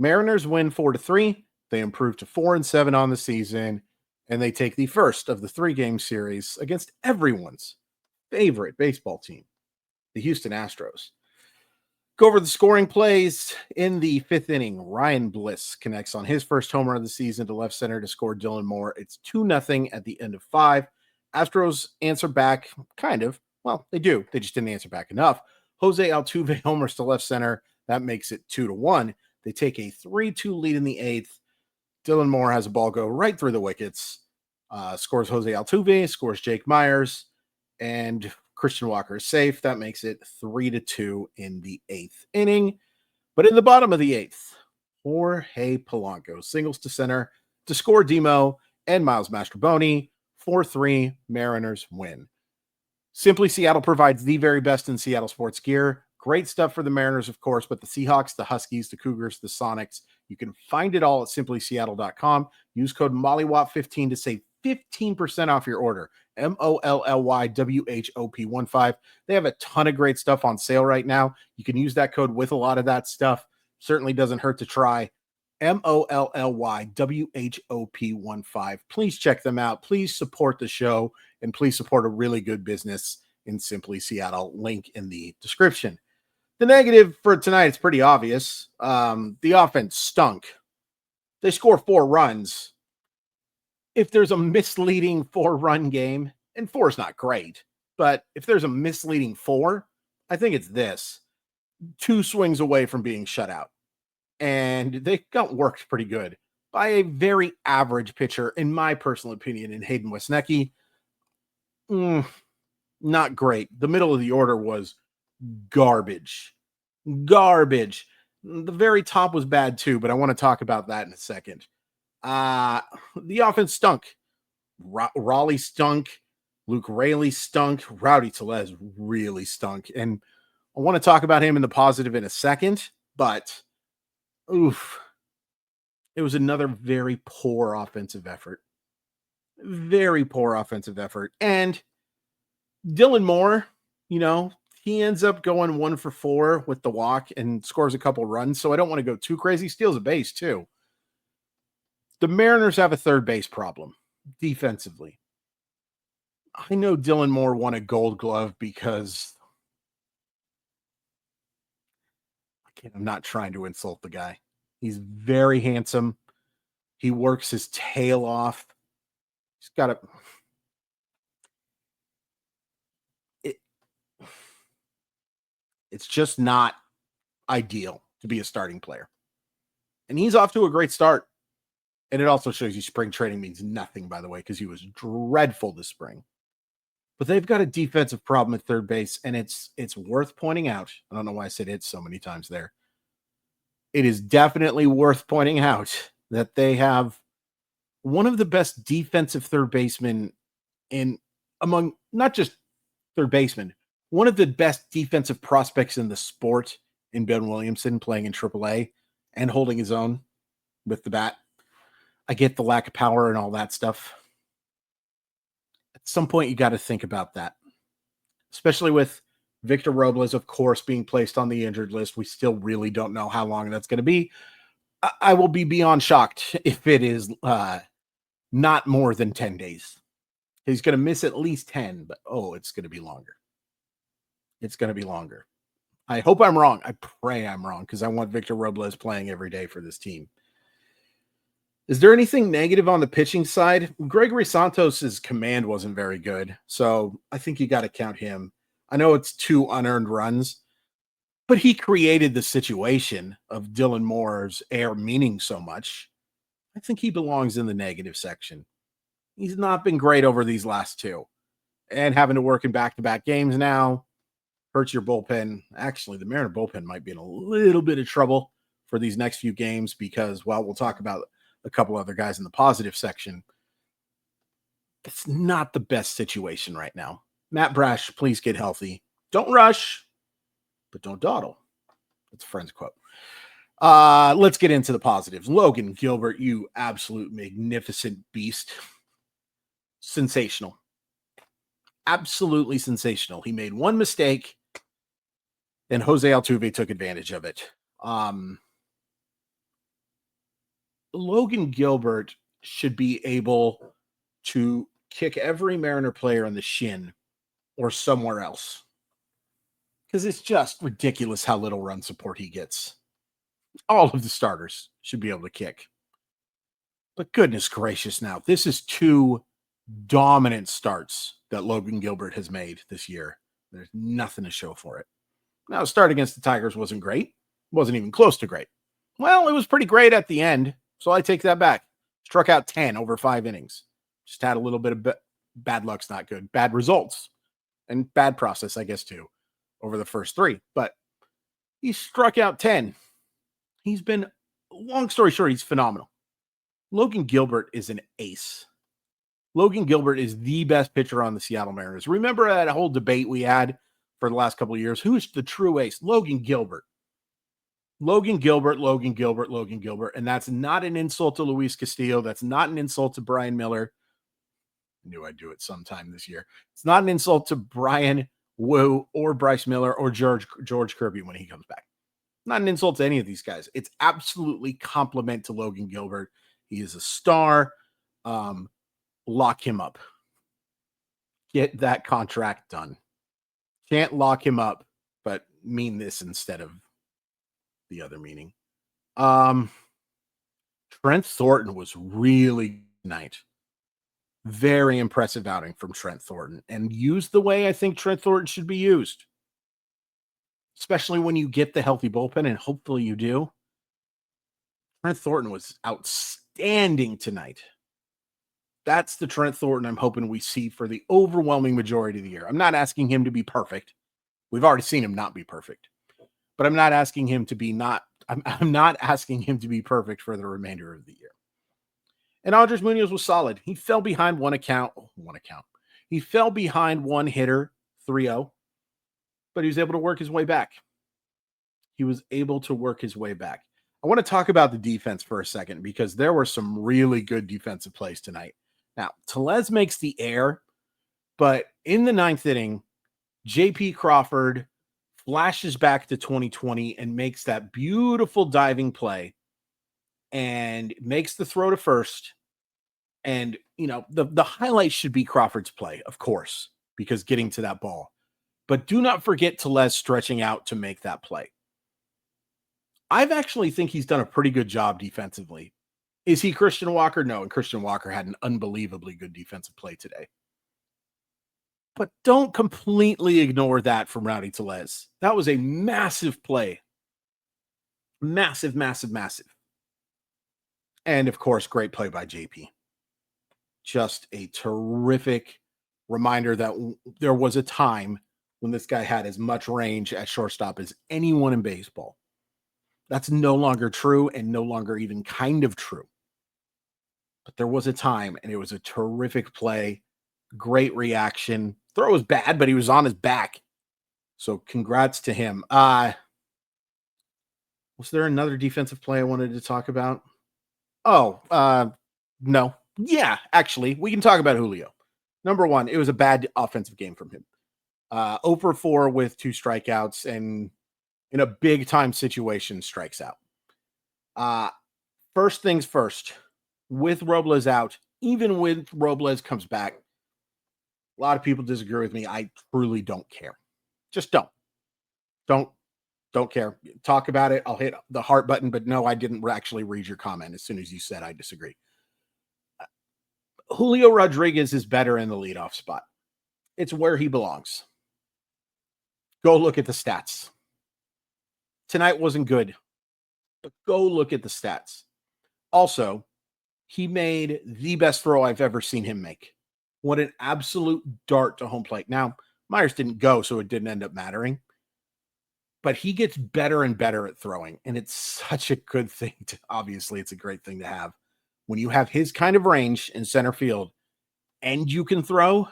Mariners win 4-3. They improve to 4-7 on the season, and they take the first of the 3-game series against everyone's favorite baseball team, the Houston Astros. Go over the scoring plays in the 5th inning. Ryan Bliss connects on his first homer of the season to left center to score Dylan Moore. It's 2-0 at the end of 5. Astros answer back, kind of. Well, they do. They just didn't answer back enough. Jose Altuve homers to left center. That makes it 2-1. They take a 3-2 lead in the 8th. Dylan Moore has a ball go right through the wickets. Scores Jose Altuve, scores Jake Myers, and Christian Walker is safe. That makes it 3-2 in the 8th inning. But in the bottom of the 8th, Jorge Polanco singles to center to score Demo and Miles Mastrobuoni. 4-3, Mariners win. Simply Seattle provides the very best in Seattle sports gear. Great stuff for the Mariners, of course, but the Seahawks, the Huskies, the Cougars, the Sonics, you can find it all at simplyseattle.com. Use code MOLLYWOP15 to save 15% off your order. MOLLYWHOP15. They have a ton of great stuff on sale right now. You can use that code with a lot of that stuff. Certainly doesn't hurt to try. MOLLYWHOP15. Please check them out. Please support the show, and please support a really good business in Simply Seattle. Link in the description. The negative for tonight, it's pretty obvious. The offense stunk. They score 4 runs. If there's a misleading 4-run game, and 4 is not great, but if there's a misleading 4, I think it's this. 2 swings away from being shut out. And they got worked pretty good by a very average pitcher, in my personal opinion, in Hayden Wesnecky. Not great. The middle of the order was garbage. Garbage. The very top was bad too, but I want to talk about that in a second. The offense stunk. Raleigh stunk. Luke Raley stunk. Rowdy Tellez really stunk. And I want to talk about him in the positive in a second, but it was another very poor offensive effort. Very poor offensive effort. And Dylan Moore, he ends up going 1 for 4 with the walk and scores a couple runs. So I don't want to go too crazy. Steals a base too. The Mariners have a third base problem defensively. I know Dylan Moore won a Gold Glove because I'm not trying to insult the guy. He's very handsome. He works his tail off. He's got it's just not ideal to be a starting player. And he's off to a great start. And it also shows you spring training means nothing, by the way, because he was dreadful this spring. But they've got a defensive problem at third base, and it's worth pointing out. I don't know why I said it so many times there. It is definitely worth pointing out that they have one of the best defensive third basemen among not just third basemen, one of the best defensive prospects in the sport in Ben Williamson, playing in AAA and holding his own with the bat. I get the lack of power and all that stuff. At some point, you got to think about that, especially with Victor Robles, of course, being placed on the injured list. We still really don't know how long that's going to be. I will be beyond shocked if it is not more than 10 days. He's going to miss at least 10, but it's going to be longer. It's going to be longer. I hope I'm wrong. I pray I'm wrong because I want Victor Robles playing every day for this team. Is there anything negative on the pitching side? Gregory Santos's command wasn't very good, so I think you got to count him. I know it's 2 unearned runs, but he created the situation of Dylan Moore's air meaning so much. I think he belongs in the negative section. He's not been great over these last 2. And having to work in back-to-back games now hurts your bullpen. Actually, the Mariner bullpen might be in a little bit of trouble for these next few games because, we'll talk about a couple other guys in the positive section. It's not the best situation right now. Matt Brash, please get healthy. Don't rush, but don't dawdle. That's a friend's quote. Let's get into the positives. Logan Gilbert, you absolute magnificent beast. Sensational. Absolutely sensational. He made one mistake, and Jose Altuve took advantage of it. Logan Gilbert should be able to kick every Mariner player on the shin or somewhere else because it's just ridiculous how little run support he gets. All of the starters should be able to kick. But goodness gracious, now this is two dominant starts that Logan Gilbert has made this year. There's nothing to show for it. Now, start against the Tigers wasn't great. Wasn't even close to great. Well, it was pretty great at the end, so I take that back. Struck out 10 over 5 innings. Just had a little bit of bad luck's not good. Bad results and bad process, I guess, too, over the first 3. But he struck out 10. He's been, long story short, he's phenomenal. Logan Gilbert is an ace. Logan Gilbert is the best pitcher on the Seattle Mariners. Remember that whole debate we had for the last couple of years? Who is the true ace? Logan Gilbert. Logan Gilbert, Logan Gilbert, Logan Gilbert. And that's not an insult to Luis Castillo. That's not an insult to Brian Miller. I knew I'd do it sometime this year. It's not an insult to Brian Wu or Bryce Miller or George Kirby when he comes back. Not an insult to any of these guys. It's absolutely compliment to Logan Gilbert. He is a star. Lock him up. Get that contract done. Can't lock him up, but mean this instead of the other meaning. Trent Thornton was really good tonight. Very impressive outing from Trent Thornton, and used the way I think Trent Thornton should be used. Especially when you get the healthy bullpen, and hopefully you do. Trent Thornton was outstanding tonight. That's the Trent Thornton I'm hoping we see for the overwhelming majority of the year. I'm not asking him to be perfect. We've already seen him not be perfect. But I'm not asking him to be I'm not asking him to be perfect for the remainder of the year. And Andres Munoz was solid. He fell behind one account. He fell behind one hitter, 3-0, but he was able to work his way back. I want to talk about the defense for a second because there were some really good defensive plays tonight. Now, Tellez makes the error, but in the 9th inning, J.P. Crawford flashes back to 2020 and makes that beautiful diving play and makes the throw to first. And, the highlight should be Crawford's play, of course, because getting to that ball. But do not forget Tellez stretching out to make that play. I've actually think he's done a pretty good job defensively. Is he Christian Walker? No, and Christian Walker had an unbelievably good defensive play today. But don't completely ignore that from Rowdy Tellez. That was a massive play. Massive, massive, massive. And, of course, great play by JP. Just a terrific reminder that there was a time when this guy had as much range at shortstop as anyone in baseball. That's no longer true and no longer even kind of true. But there was a time, and it was a terrific play. Great reaction. Throw was bad, but he was on his back. So congrats to him. Was there another defensive play I wanted to talk about? No. Yeah, actually, we can talk about Julio. Number one, it was a bad offensive game from him. 0 for 4 with 2 strikeouts, and in a big-time situation, strikes out. First things first, with Robles out, even when Robles comes back, a lot of people disagree with me. I truly don't care. Just don't. Don't care. Talk about it. I'll hit the heart button, but no, I didn't actually read your comment as soon as you said I disagree. Julio Rodriguez is better in the leadoff spot. It's where he belongs. Go look at the stats. Tonight wasn't good, but go look at the stats. Also, he made the best throw I've ever seen him make. What an absolute dart to home plate. Now, Myers didn't go, so it didn't end up mattering. But he gets better and better at throwing, and it's such a good thing. Obviously, it's a great thing to have. When you have his kind of range in center field and you can throw,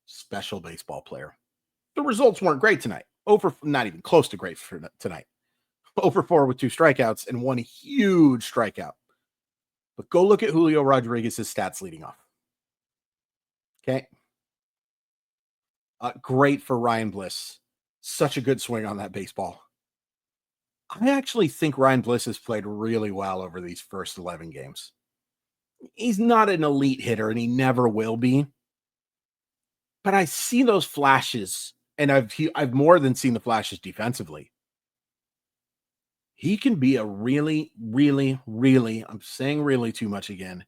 special baseball player. The results weren't great tonight. Not even close to great for tonight. 0 for 4 with 2 strikeouts and 1 huge strikeout. But go look at Julio Rodriguez's stats leading off. Okay. Great for Ryan Bliss. Such a good swing on that baseball. I actually think Ryan Bliss has played really well over these first 11 games. He's not an elite hitter, and he never will be. But I see those flashes, and I've more than seen the flashes defensively. He can be a really, really, really, I'm saying really too much again,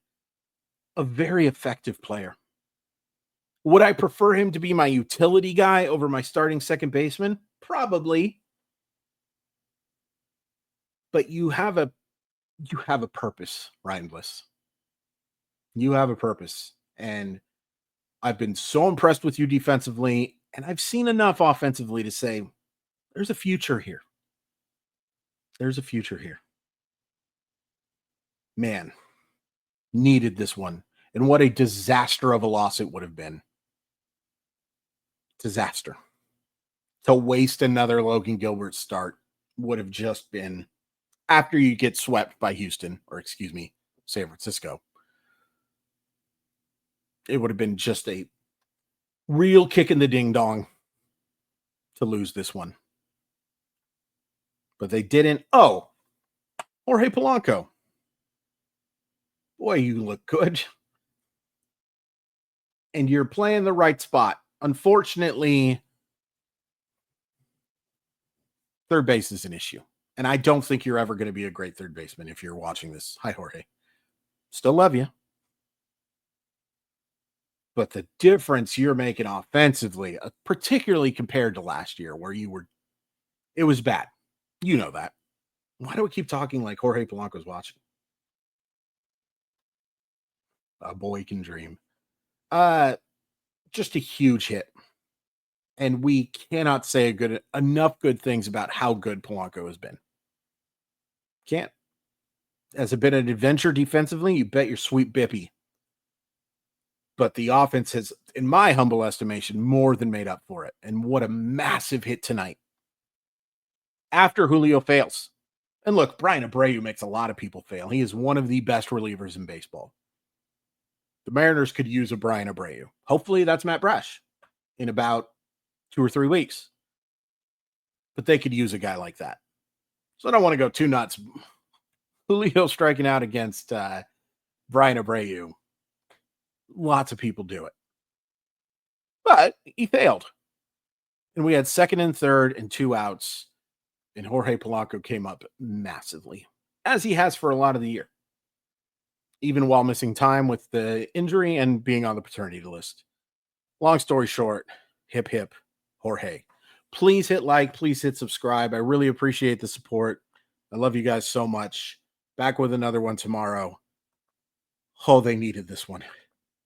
a very effective player. Would I prefer him to be my utility guy over my starting second baseman? Probably. But you have a purpose, Ryan Bliss. You have a purpose. And I've been so impressed with you defensively, and I've seen enough offensively to say there's a future here. There's a future here. Man, needed this one. And what a disaster of a loss it would have been. Disaster. To waste another Logan Gilbert start would have just been after you get swept by Houston, or excuse me, San Francisco. It would have been just a real kick in the ding dong to lose this one. But they didn't. Oh, Jorge Polanco. Boy, you look good. And you're playing the right spot. Unfortunately, third base is an issue. And I don't think you're ever going to be a great third baseman if you're watching this. Hi, Jorge. Still love you. But the difference you're making offensively, particularly compared to last year where it was bad. You know that. Why do we keep talking like Jorge Polanco's watching? A boy can dream. Just a huge hit. And we cannot say enough good things about how good Polanco has been. Can't. Has it been an adventure defensively? You bet your sweet bippy. But the offense has, in my humble estimation, more than made up for it. And what a massive hit tonight. After Julio fails. And look, Brian Abreu makes a lot of people fail. He is one of the best relievers in baseball. The Mariners could use a Brian Abreu. Hopefully that's Matt Brash in about 2 or 3 weeks. But they could use a guy like that. So I don't want to go too nuts. Julio striking out against Brian Abreu. Lots of people do it. But he failed. And we had second and third and 2 outs. And Jorge Polanco came up massively, as he has for a lot of the year, even while missing time with the injury and being on the paternity list. Long story short, hip, hip, Jorge. Please hit like, please hit subscribe. I really appreciate the support. I love you guys so much. Back with another one tomorrow. Oh, they needed this one.